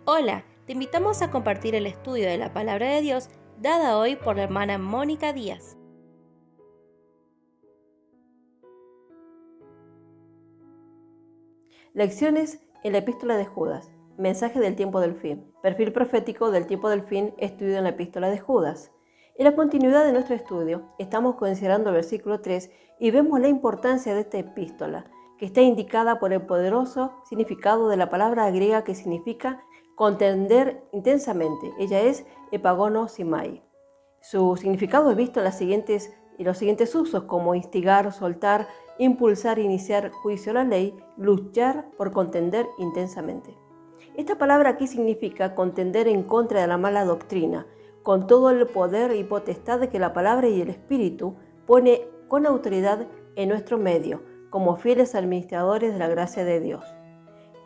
Hola, te invitamos a compartir el estudio de la Palabra de Dios dada hoy por la hermana Mónica Díaz. Lecciones en la Epístola de Judas. Mensaje del tiempo del fin. Perfil profético del tiempo del fin, estudio en la Epístola de Judas. En la continuidad de nuestro estudio, estamos considerando el versículo 3 y vemos la importancia de esta epístola, que está indicada por el poderoso significado de la palabra griega que significa contender intensamente. Ella es epagono simai. Su significado es visto en los siguientes usos, como instigar, soltar, impulsar, iniciar juicio a la ley, luchar por contender intensamente. Esta palabra aquí significa contender en contra de la mala doctrina, con todo el poder y potestad que la palabra y el Espíritu pone con autoridad en nuestro medio, como fieles administradores de la gracia de Dios.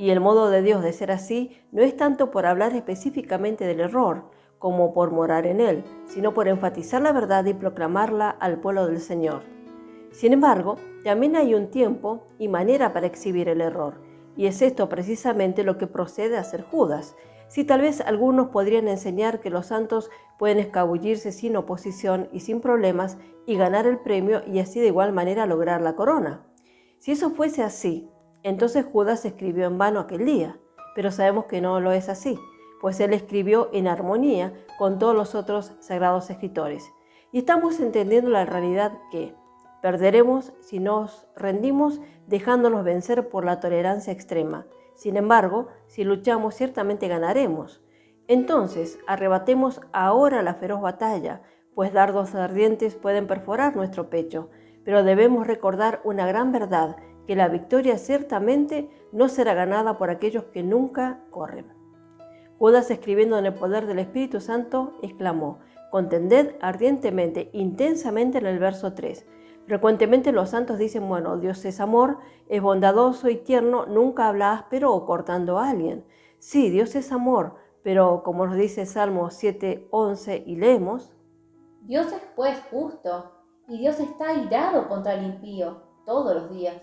Y el modo de Dios de ser así no es tanto por hablar específicamente del error, como por morar en él, sino por enfatizar la verdad y proclamarla al pueblo del Señor. Sin embargo, también hay un tiempo y manera para exhibir el error, y es esto precisamente lo que procede a hacer Judas. Si tal vez algunos podrían enseñar que los santos pueden escabullirse sin oposición y sin problemas y ganar el premio y así de igual manera lograr la corona. Si eso fuese así, entonces Judas escribió en vano aquel día, pero sabemos que no lo es así, pues él escribió en armonía con todos los otros sagrados escritores. Y estamos entendiendo la realidad que perderemos si nos rendimos dejándonos vencer por la tolerancia extrema. Sin embargo, si luchamos ciertamente ganaremos. Entonces, arrebatemos ahora la feroz batalla, pues dardos ardientes pueden perforar nuestro pecho, pero debemos recordar una gran verdad, que la victoria ciertamente no será ganada por aquellos que nunca corren. Judas, escribiendo en el poder del Espíritu Santo, exclamó: contended ardientemente, intensamente, en el verso 3. Frecuentemente los santos dicen, bueno, Dios es amor, es bondadoso y tierno, nunca habla áspero o cortando a alguien. Sí, Dios es amor, pero como nos dice Salmo 7:11 y leemos: Dios es pues justo, y Dios está airado contra el impío todos los días.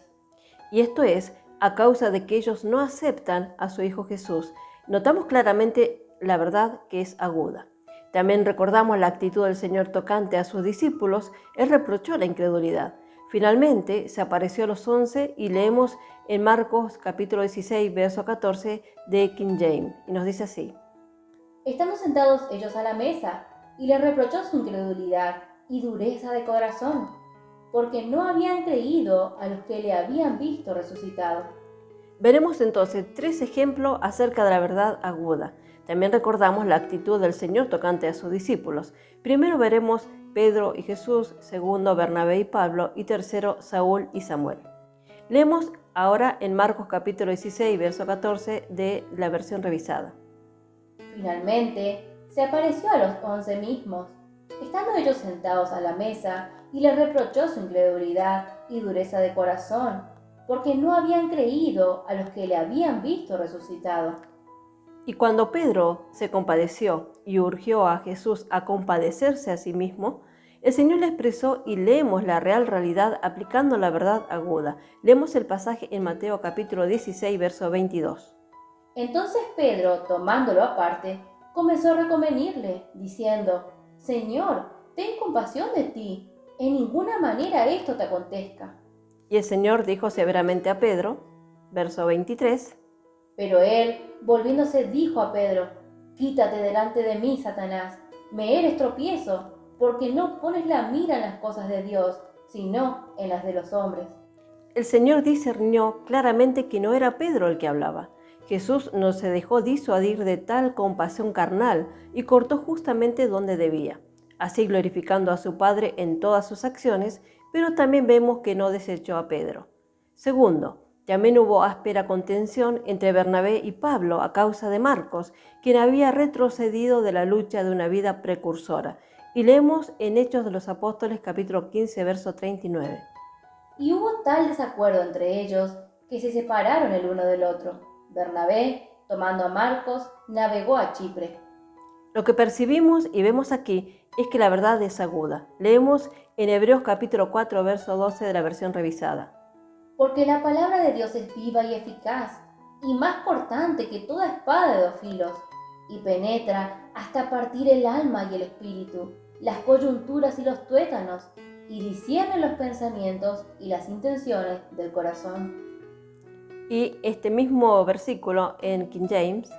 Y esto es a causa de que ellos no aceptan a su Hijo Jesús. Notamos claramente la verdad que es aguda. También recordamos la actitud del Señor tocante a sus discípulos. Él reprochó la incredulidad. Finalmente se apareció a los 11 y leemos en Marcos capítulo 16, verso 14 de King James. Y nos dice así: Estando sentados ellos a la mesa, y le reprochó su incredulidad y dureza de corazón, porque no habían creído a los que le habían visto resucitado. Veremos entonces 3 ejemplos acerca de la verdad aguda. También recordamos la actitud del Señor tocante a sus discípulos. Primero veremos Pedro y Jesús, segundo Bernabé y Pablo, y tercero Saúl y Samuel. Leemos ahora en Marcos capítulo 16, verso 14 de la versión revisada. Finalmente, se apareció a los 11 mismos, estando ellos sentados a la mesa, y les reprochó su incredulidad y dureza de corazón, porque no habían creído a los que le habían visto resucitado. Y cuando Pedro se compadeció y urgió a Jesús a compadecerse a sí mismo, el Señor le expresó y leemos la real realidad aplicando la verdad aguda. Leemos el pasaje en Mateo capítulo 16, verso 22. Entonces Pedro, tomándolo aparte, comenzó a reconvenirle, diciendo: Señor, ten compasión de ti, en ninguna manera esto te acontezca. Y el Señor dijo severamente a Pedro, verso 23, Pero él, volviéndose, dijo a Pedro: Quítate delante de mí, Satanás, me eres tropiezo, porque no pones la mira en las cosas de Dios, sino en las de los hombres. el Señor discernió claramente que no era Pedro el que hablaba. Jesús no se dejó disuadir de tal compasión carnal y cortó justamente donde debía, así glorificando a su Padre en todas sus acciones, pero también vemos que no desechó a Pedro. Segundo, también hubo áspera contención entre Bernabé y Pablo a causa de Marcos, quien había retrocedido de la lucha de una vida precursora. Y leemos en Hechos de los Apóstoles capítulo 15, verso 39. Y hubo tal desacuerdo entre ellos que se separaron el uno del otro. Bernabé, tomando a Marcos, navegó a Chipre. Lo que percibimos y vemos aquí es que la verdad es aguda. Leemos en Hebreos capítulo 4, verso 12 de la versión revisada. Porque la palabra de Dios es viva y eficaz, y más cortante que toda espada de dos filos, y penetra hasta partir el alma y el espíritu, las coyunturas y los tuétanos, y discierne los pensamientos y las intenciones del corazón. Y este mismo versículo en King James: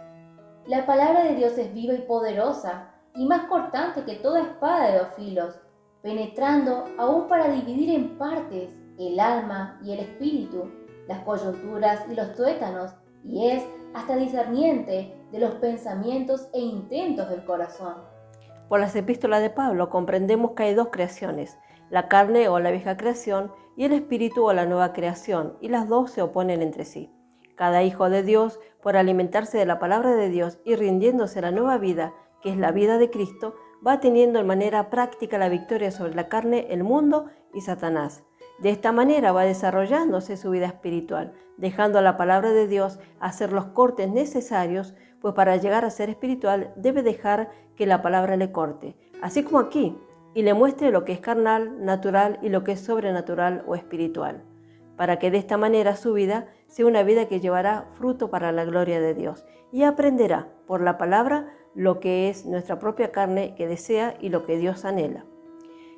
La palabra de Dios es viva y poderosa, y más cortante que toda espada de dos filos, penetrando aún para dividir en partes el alma y el espíritu, las coyunturas y los tuétanos, y es hasta discerniente de los pensamientos e intentos del corazón. Por las epístolas de Pablo comprendemos que hay dos creaciones, la carne o la vieja creación y el espíritu o la nueva creación, y las dos se oponen entre sí. Cada hijo de Dios, por alimentarse de la palabra de Dios y rindiéndose a la nueva vida, que es la vida de Cristo, va teniendo en manera práctica la victoria sobre la carne, el mundo y Satanás. De esta manera va desarrollándose su vida espiritual, dejando a la palabra de Dios hacer los cortes necesarios, pues para llegar a ser espiritual debe dejar que la palabra le corte, así como aquí, y le muestre lo que es carnal, natural y lo que es sobrenatural o espiritual, para que de esta manera su vida sea una vida que llevará fruto para la gloria de Dios, y aprenderá por la palabra lo que es nuestra propia carne que desea y lo que Dios anhela.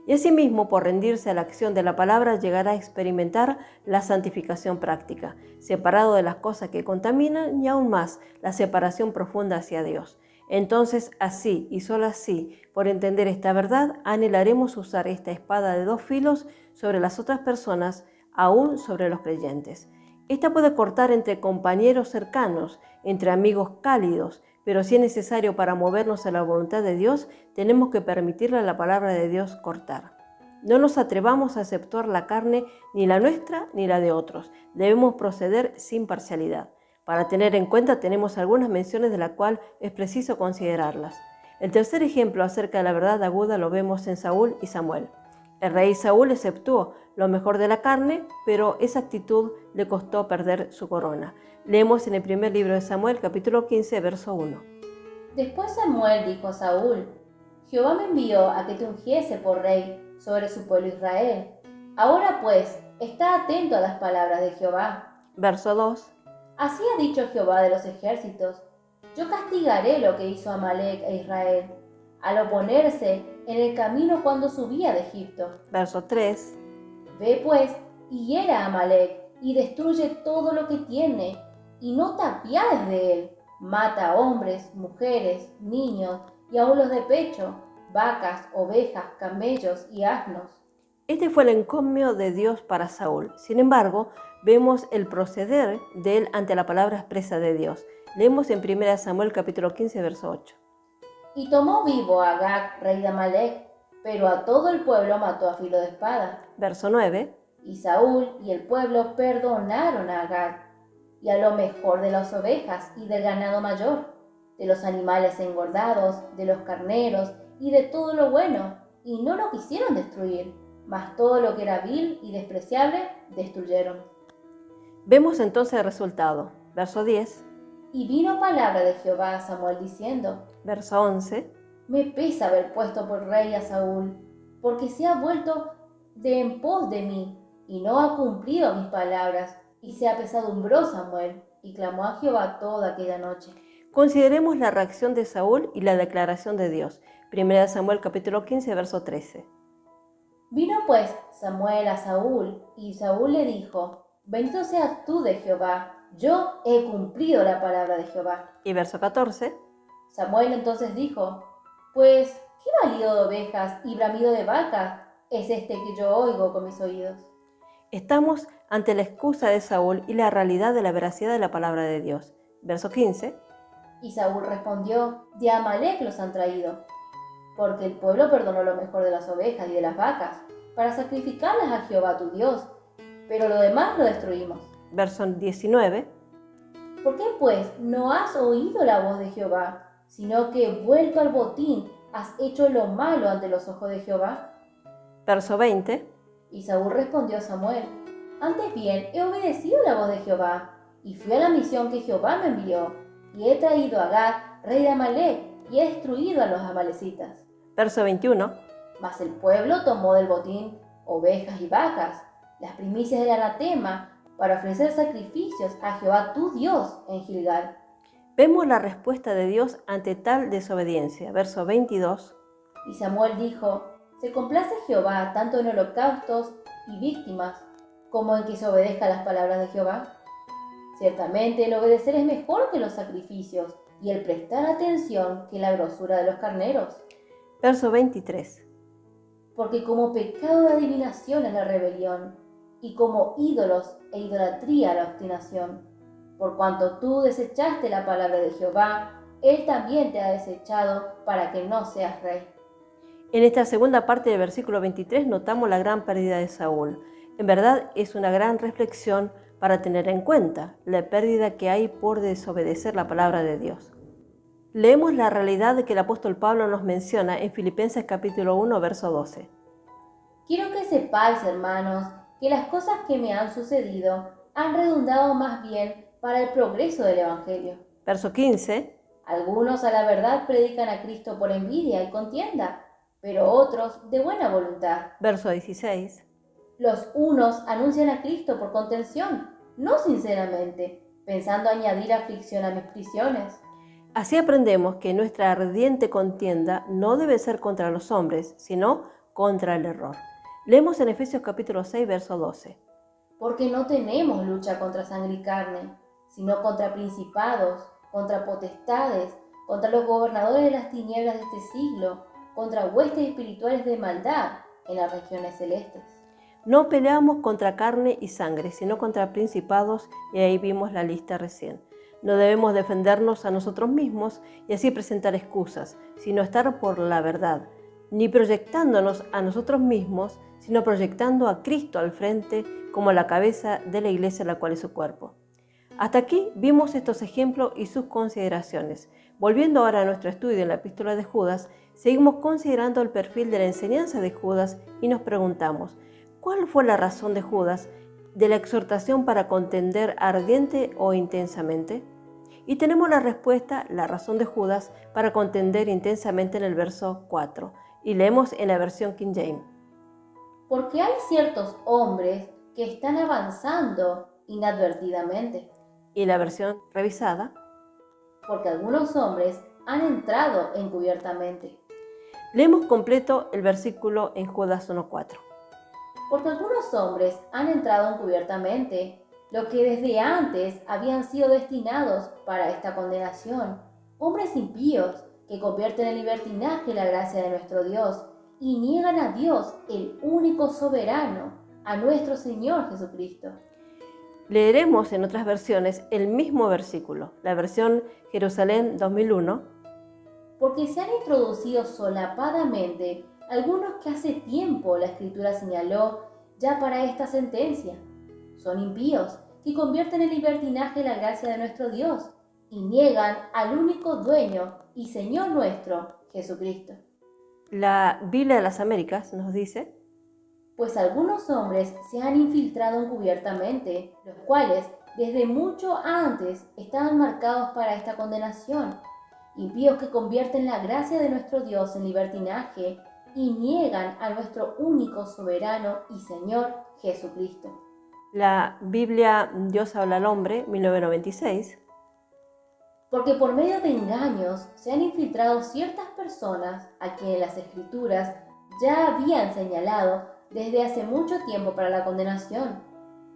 Y asimismo, por rendirse a la acción de la palabra, llegará a experimentar la santificación práctica, separado de las cosas que contaminan y aún más la separación profunda hacia Dios. Entonces, así y solo así, por entender esta verdad, anhelaremos usar esta espada de dos filos sobre las otras personas, aún sobre los creyentes. Esta puede cortar entre compañeros cercanos, entre amigos cálidos, pero si es necesario para movernos a la voluntad de Dios, tenemos que permitirle a la palabra de Dios cortar. No nos atrevamos a aceptar la carne, ni la nuestra ni la de otros. Debemos proceder sin parcialidad. Para tener en cuenta tenemos algunas menciones de las cuales es preciso considerarlas. El tercer ejemplo acerca de la verdad aguda lo vemos en Saúl y Samuel. El rey Saúl exceptuó lo mejor de la carne, pero esa actitud le costó perder su corona. Leemos en el primer libro de Samuel, capítulo 15, verso 1. Después Samuel dijo a Saúl: Jehová me envió a que te ungiese por rey sobre su pueblo Israel. Ahora pues, está atento a las palabras de Jehová. Verso 2. Así ha dicho Jehová de los ejércitos: Yo castigaré lo que hizo Amalec a Israel, al oponerse en el camino cuando subía de Egipto. Verso 3. Ve pues y hiera a Amalec y destruye todo lo que tiene, y no te apiades de él. Mata a hombres, mujeres, niños y aun los de pecho, vacas, ovejas, camellos y asnos. Este fue el encomio de Dios para Saúl. Sin embargo, vemos el proceder de él ante la palabra expresa de Dios. Leemos en 1 Samuel capítulo 15, verso 8. Y tomó vivo a Agag, rey de Amalec, pero a todo el pueblo mató a filo de espada. Verso 9. Y Saúl y el pueblo perdonaron a Agag, y a lo mejor de las ovejas y del ganado mayor, de los animales engordados, de los carneros y de todo lo bueno, y no lo quisieron destruir, mas todo lo que era vil y despreciable destruyeron. Vemos entonces el resultado. Verso 10. Y vino palabra de Jehová a Samuel diciendo: Verso 11. Me pesa haber puesto por rey a Saúl, porque se ha vuelto de en pos de mí, y no ha cumplido mis palabras. Y se apesadumbró Samuel, y clamó a Jehová toda aquella noche. Consideremos la reacción de Saúl y la declaración de Dios. 1 Samuel capítulo 15, verso 13. Vino pues Samuel a Saúl, y Saúl le dijo: Bendito seas tú de Jehová, yo he cumplido la palabra de Jehová. Y verso 14. Samuel entonces dijo: Pues, ¿qué balido de ovejas y bramido de vacas es este que yo oigo con mis oídos? Estamos ante la excusa de Saúl y la realidad de la veracidad de la palabra de Dios. Verso 15. Y Saúl respondió: De Amalec los han traído, porque el pueblo perdonó lo mejor de las ovejas y de las vacas, para sacrificarlas a Jehová tu Dios, pero lo demás lo destruimos. Verso 19. ¿Por qué pues no has oído la voz de Jehová, sino que vuelto al botín has hecho lo malo ante los ojos de Jehová? Verso 20. Y Saúl respondió a Samuel: Antes bien he obedecido la voz de Jehová, y fui a la misión que Jehová me envió, y he traído a Agag, rey de Amalec, y he destruido a los amalecitas. Verso 21. Mas el pueblo tomó del botín ovejas y vacas, las primicias del anatema, para ofrecer sacrificios a Jehová tu Dios en Gilgal. Vemos la respuesta de Dios ante tal desobediencia. Verso 22. Y Samuel dijo: ¿se complace Jehová tanto en holocaustos y víctimas como en que se obedezca las palabras de Jehová? Ciertamente el obedecer es mejor que los sacrificios y el prestar atención que la grosura de los carneros. Verso 23. Porque como pecado de adivinación es la rebelión, y como ídolos e idolatría la obstinación. Por cuanto tú desechaste la palabra de Jehová, Él también te ha desechado para que no seas rey. En esta segunda parte del versículo 23 notamos la gran pérdida de Saúl. En verdad es una gran reflexión para tener en cuenta la pérdida que hay por desobedecer la palabra de Dios. Leemos la realidad que el apóstol Pablo nos menciona en Filipenses capítulo 1, verso 12. Quiero que sepáis, hermanos, que las cosas que me han sucedido han redundado más bien para el progreso del Evangelio. Verso 15. Algunos a la verdad predican a Cristo por envidia y contienda, pero otros de buena voluntad. Verso 16. Los unos anuncian a Cristo por contención, no sinceramente, pensando añadir aflicción a mis prisiones. Así aprendemos que nuestra ardiente contienda no debe ser contra los hombres, sino contra el error. Leemos en Efesios capítulo 6, verso 12. Porque no tenemos lucha contra sangre y carne, sino contra principados, contra potestades, contra los gobernadores de las tinieblas de este siglo, contra huestes espirituales de maldad en las regiones celestes. No peleamos contra carne y sangre, sino contra principados, y ahí vimos la lista recién. No debemos defendernos a nosotros mismos y así presentar excusas, sino estar por la verdad, ni proyectándonos a nosotros mismos, sino proyectando a Cristo al frente como la cabeza de la iglesia, la cual es su cuerpo. Hasta aquí vimos estos ejemplos y sus consideraciones. Volviendo ahora a nuestro estudio en la epístola de Judas, seguimos considerando el perfil de la enseñanza de Judas y nos preguntamos, ¿cuál fue la razón de Judas de la exhortación para contender ardiente o intensamente? Y tenemos la respuesta, la razón de Judas para contender intensamente en el verso 4, y leemos en la versión King James. Porque hay ciertos hombres que están avanzando inadvertidamente. Y la versión revisada. Porque algunos hombres han entrado encubiertamente. Leemos completo el versículo en Judas 1:4. Porque algunos hombres han entrado encubiertamente, lo que desde antes habían sido destinados para esta condenación, hombres impíos que convierten en libertinaje la gracia de nuestro Dios y niegan a Dios, el único soberano, a nuestro Señor Jesucristo. Leeremos en otras versiones el mismo versículo, la versión Jerusalén 2001. Porque se han introducido solapadamente algunos que hace tiempo la Escritura señaló ya para esta sentencia. Son impíos que convierten en libertinaje la gracia de nuestro Dios y niegan al único dueño y Señor nuestro, Jesucristo. La Biblia de las Américas nos dice: pues algunos hombres se han infiltrado encubiertamente, los cuales desde mucho antes estaban marcados para esta condenación, impíos que convierten la gracia de nuestro Dios en libertinaje y niegan a nuestro único soberano y Señor Jesucristo. La Biblia Dios habla al hombre, 1996. Porque por medio de engaños se han infiltrado ciertas personas a quienes las Escrituras ya habían señalado desde hace mucho tiempo para la condenación.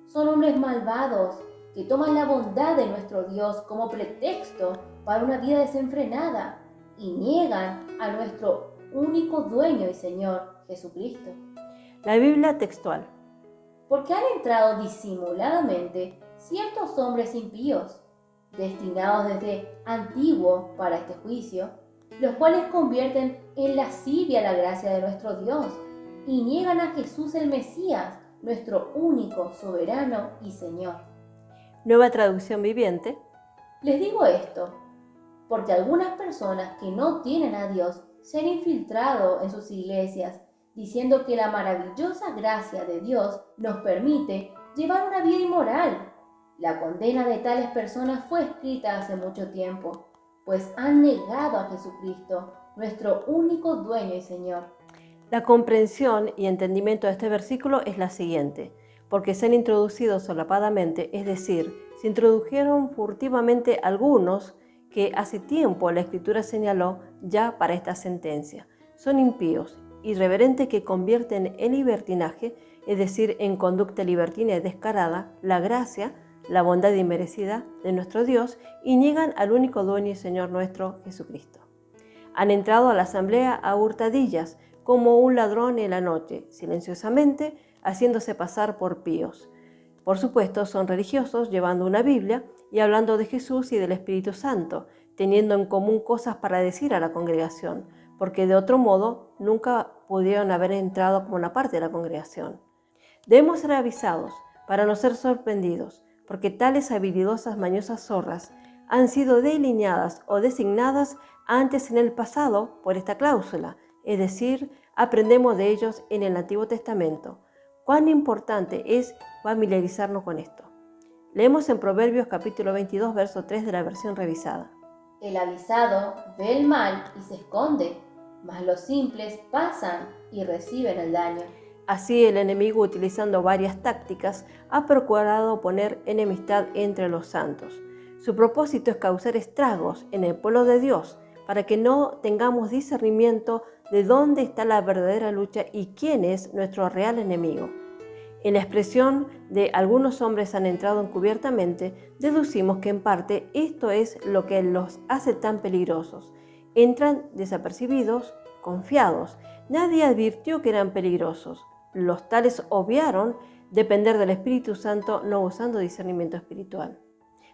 Son hombres malvados que toman la bondad de nuestro Dios como pretexto para una vida desenfrenada y niegan a nuestro único dueño y Señor, Jesucristo. La Biblia textual. Porque han entrado disimuladamente ciertos hombres impíos, destinados desde antiguo para este juicio, los cuales convierten en lascivia la gracia de nuestro Dios y niegan a Jesús el Mesías, nuestro único soberano y Señor. Nueva traducción viviente. Les digo esto, porque algunas personas que no tienen a Dios se han infiltrado en sus iglesias, diciendo que la maravillosa gracia de Dios nos permite llevar una vida inmoral. La condena de tales personas fue escrita hace mucho tiempo, pues han negado a Jesucristo, nuestro único dueño y Señor. La comprensión y entendimiento de este versículo es la siguiente. porque se han introducido solapadamente, es decir, se introdujeron furtivamente algunos que hace tiempo la Escritura señaló ya para esta sentencia. Son impíos, irreverentes que convierten en libertinaje, es decir, en conducta libertina y descarada, la gracia, la bondad inmerecida de nuestro Dios y niegan al único dueño y Señor nuestro, Jesucristo. Han entrado a la asamblea a hurtadillas, como un ladrón en la noche, silenciosamente, haciéndose pasar por píos. Por supuesto, son religiosos, llevando una Biblia y hablando de Jesús y del Espíritu Santo, teniendo en común cosas para decir a la congregación, porque de otro modo nunca pudieron haber entrado como una parte de la congregación. Debemos ser avisados para no ser sorprendidos, porque tales habilidosas mañosas zorras han sido delineadas o designadas antes en el pasado por esta cláusula, es decir, aprendemos de ellos en el Antiguo Testamento. Cuán importante es familiarizarnos con esto. Leemos en Proverbios capítulo 22, verso 3 de la versión revisada. El avisado ve el mal y se esconde, mas los simples pasan y reciben el daño. Así el enemigo, utilizando varias tácticas, ha procurado poner enemistad entre los santos. Su propósito es causar estragos en el pueblo de Dios, para que no tengamos discernimiento de dónde está la verdadera lucha y quién es nuestro real enemigo. En la expresión de algunos hombres han entrado encubiertamente, deducimos que en parte esto es lo que los hace tan peligrosos. Entran desapercibidos, confiados. Nadie advirtió que eran peligrosos. Los tales obviaron depender del Espíritu Santo no usando discernimiento espiritual.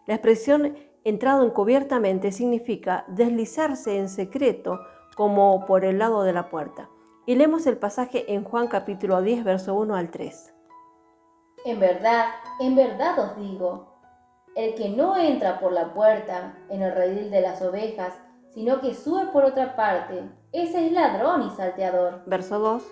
La expresión entrado encubiertamente significa deslizarse en secreto como por el lado de la puerta. Y leemos el pasaje en Juan capítulo 10, verso 1 al 3. En verdad os digo, el que no entra por la puerta en el redil de las ovejas, sino que sube por otra parte, ese es ladrón y salteador. Verso 2.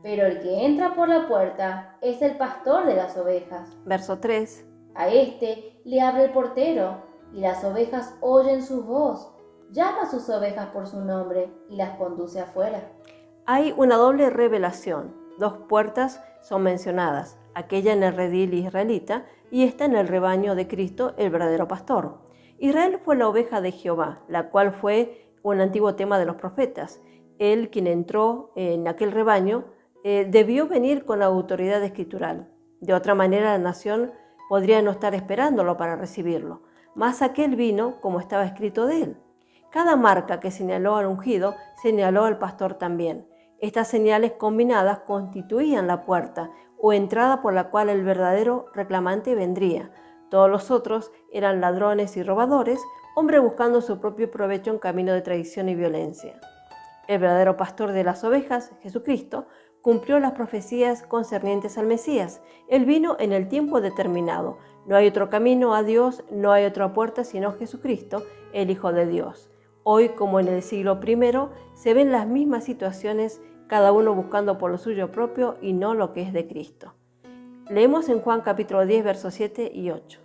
Pero el que entra por la puerta es el pastor de las ovejas. Verso 3. A éste le abre el portero, y las ovejas oyen su voz. Llama a sus ovejas por su nombre y las conduce afuera. Hay una doble revelación. Dos puertas son mencionadas, aquella en el redil israelita y esta en el rebaño de Cristo, el verdadero pastor. Israel fue la oveja de Jehová, la cual fue un antiguo tema de los profetas. Él, quien entró en aquel rebaño, debió venir con la autoridad escritural. De otra manera, la nación podría no estar esperándolo para recibirlo, mas aquel vino como estaba escrito de él. Cada marca que señaló al ungido, señaló al pastor también. Estas señales combinadas constituían la puerta o entrada por la cual el verdadero reclamante vendría. Todos los otros eran ladrones y robadores, hombres buscando su propio provecho en camino de traición y violencia. El verdadero pastor de las ovejas, Jesucristo, cumplió las profecías concernientes al Mesías. Él vino en el tiempo determinado. No hay otro camino a Dios, no hay otra puerta sino Jesucristo, el Hijo de Dios. Hoy, como en el siglo I, se ven las mismas situaciones, cada uno buscando por lo suyo propio y no lo que es de Cristo. Leemos en Juan capítulo 10, versos 7 y 8.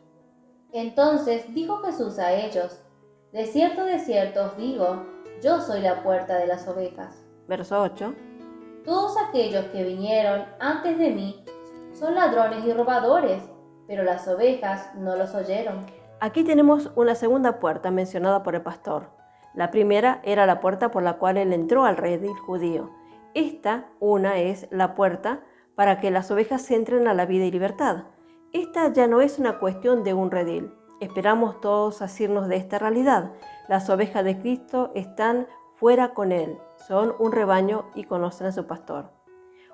Entonces dijo Jesús a ellos, de cierto os digo, yo soy la puerta de las ovejas. Verso 8. Todos aquellos que vinieron antes de mí son ladrones y robadores, pero las ovejas no los oyeron. Aquí tenemos una segunda puerta mencionada por el pastor. La primera era la puerta por la cual él entró al redil judío. Esta, una, es la puerta para que las ovejas entren a la vida y libertad. Esta ya no es una cuestión de un redil. Esperamos todos asirnos de esta realidad. Las ovejas de Cristo están fuera con él, son un rebaño y conocen a su pastor.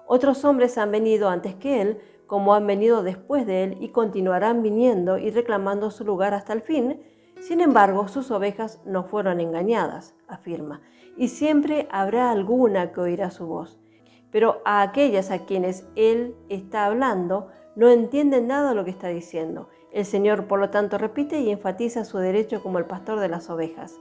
Otros hombres han venido antes que él, como han venido después de él, y continuarán viniendo y reclamando su lugar hasta el fin. Sin embargo, sus ovejas no fueron engañadas, afirma, y siempre habrá alguna que oirá su voz. Pero a aquellas a quienes él está hablando, no entienden nada de lo que está diciendo. El Señor, por lo tanto, repite y enfatiza su derecho como el pastor de las ovejas,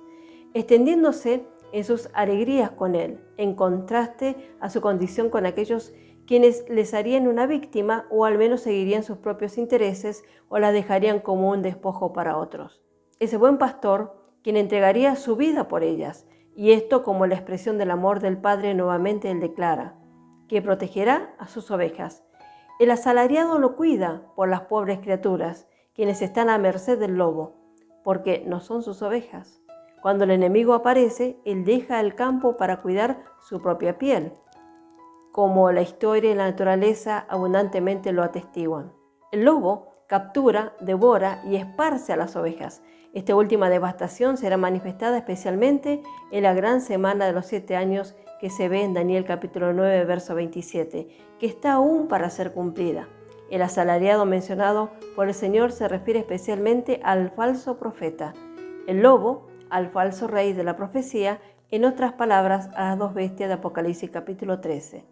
extendiéndose en sus alegrías con él, en contraste a su condición con aquellos quienes les harían una víctima o al menos seguirían sus propios intereses o la dejarían como un despojo para otros. Ese buen pastor, quien entregaría su vida por ellas, y esto como la expresión del amor del Padre, nuevamente él declara, que protegerá a sus ovejas. El asalariado lo cuida por las pobres criaturas, quienes están a merced del lobo, porque no son sus ovejas. Cuando el enemigo aparece, él deja el campo para cuidar su propia piel, como la historia y la naturaleza abundantemente lo atestiguan. El lobo captura, devora y esparce a las ovejas. Esta última devastación será manifestada especialmente en la gran semana de los 7 años que se ve en Daniel capítulo 9, verso 27, que está aún para ser cumplida. El asalariado mencionado por el Señor se refiere especialmente al falso profeta, el lobo al falso rey de la profecía, en otras palabras, a las 2 bestias de Apocalipsis capítulo 13.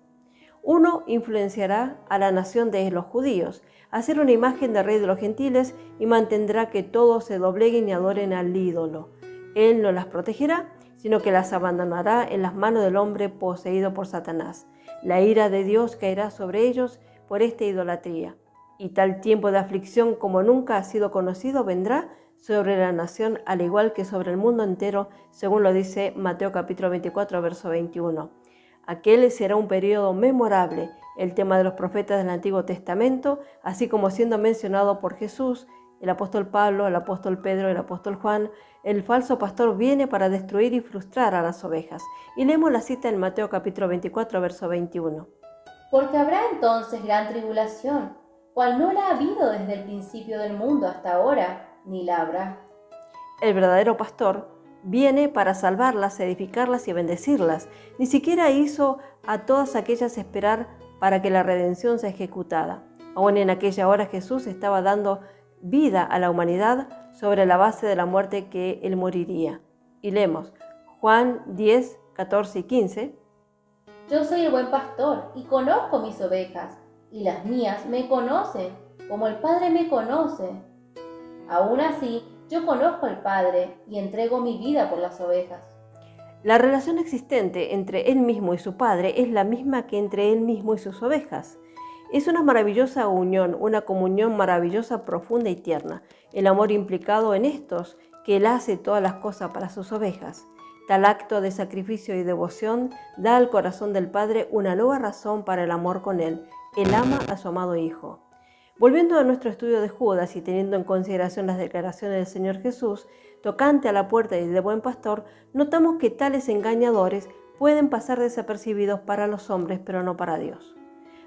Uno influenciará a la nación de los judíos, a hacer una imagen de rey de los gentiles y mantendrá que todos se dobleguen y adoren al ídolo. Él no las protegerá, sino que las abandonará en las manos del hombre poseído por Satanás. La ira de Dios caerá sobre ellos por esta idolatría, y tal tiempo de aflicción como nunca ha sido conocido vendrá sobre la nación, al igual que sobre el mundo entero, según lo dice Mateo capítulo 24, verso 21. Aquel será un periodo memorable, el tema de los profetas del Antiguo Testamento, así como siendo mencionado por Jesús, el apóstol Pablo, el apóstol Pedro, el apóstol Juan. El falso pastor viene para destruir y frustrar a las ovejas. Y leemos la cita en Mateo capítulo 24, verso 21. Porque habrá entonces gran tribulación, cual no la ha habido desde el principio del mundo hasta ahora, ni la habrá. El verdadero pastor viene para salvarlas, edificarlas y bendecirlas. Ni siquiera hizo a todas aquellas esperar para que la redención sea ejecutada. Aún en aquella hora Jesús estaba dando vida a la humanidad sobre la base de la muerte que él moriría. Y leemos Juan 10, 14 y 15. Yo soy el buen pastor y conozco mis ovejas, y las mías me conocen, como el Padre me conoce. Aún así, yo conozco al Padre y entrego mi vida por las ovejas. La relación existente entre él mismo y su Padre es la misma que entre él mismo y sus ovejas. Es una maravillosa unión, una comunión maravillosa, profunda y tierna. El amor implicado en estos, que él hace todas las cosas para sus ovejas. Tal acto de sacrificio y devoción da al corazón del Padre una nueva razón para el amor con él. Él ama a su amado Hijo. Volviendo a nuestro estudio de Judas y teniendo en consideración las declaraciones del Señor Jesús tocante a la puerta y de buen pastor, notamos que tales engañadores pueden pasar desapercibidos para los hombres, pero no para Dios.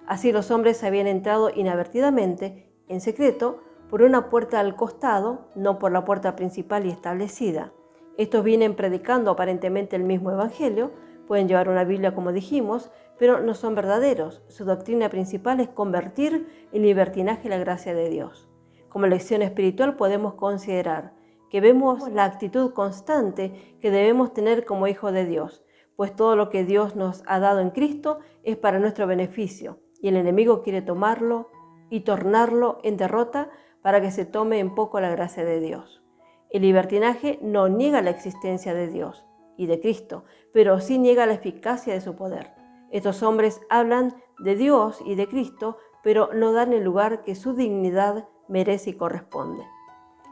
Así los hombres habían entrado inadvertidamente, en secreto, por una puerta al costado, no por la puerta principal y establecida. Estos vienen predicando aparentemente el mismo evangelio, pueden llevar una Biblia como dijimos, pero no son verdaderos. Su doctrina principal es convertir en libertinaje la gracia de Dios. Como lección espiritual podemos considerar que vemos la actitud constante que debemos tener como hijos de Dios, pues todo lo que Dios nos ha dado en Cristo es para nuestro beneficio, y el enemigo quiere tomarlo y tornarlo en derrota para que se tome en poco la gracia de Dios. El libertinaje no niega la existencia de Dios y de Cristo, pero sí niega la eficacia de su poder. Estos hombres hablan de Dios y de Cristo, pero no dan el lugar que su dignidad merece y corresponde.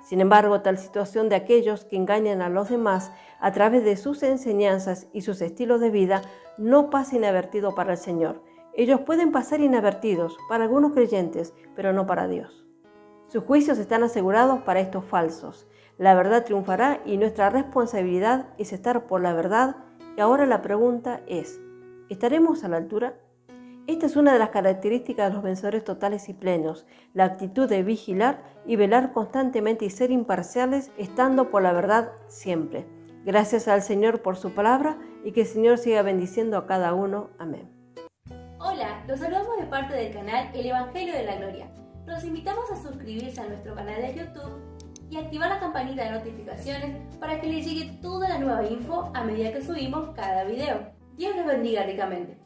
Sin embargo, tal situación de aquellos que engañan a los demás a través de sus enseñanzas y sus estilos de vida no pasa inadvertido para el Señor. Ellos pueden pasar inadvertidos para algunos creyentes, pero no para Dios. Sus juicios están asegurados para estos falsos. La verdad triunfará y nuestra responsabilidad es estar por la verdad. Y ahora la pregunta es, ¿estaremos a la altura? Esta es una de las características de los vencedores totales y plenos, la actitud de vigilar y velar constantemente y ser imparciales, estando por la verdad siempre. Gracias al Señor por su palabra y que el Señor siga bendiciendo a cada uno. Amén. Hola, los saludamos de parte del canal El Evangelio de la Gloria. Los invitamos a suscribirse a nuestro canal de YouTube y activar la campanita de notificaciones para que les llegue toda la nueva info a medida que subimos cada video. Dios les bendiga ricamente.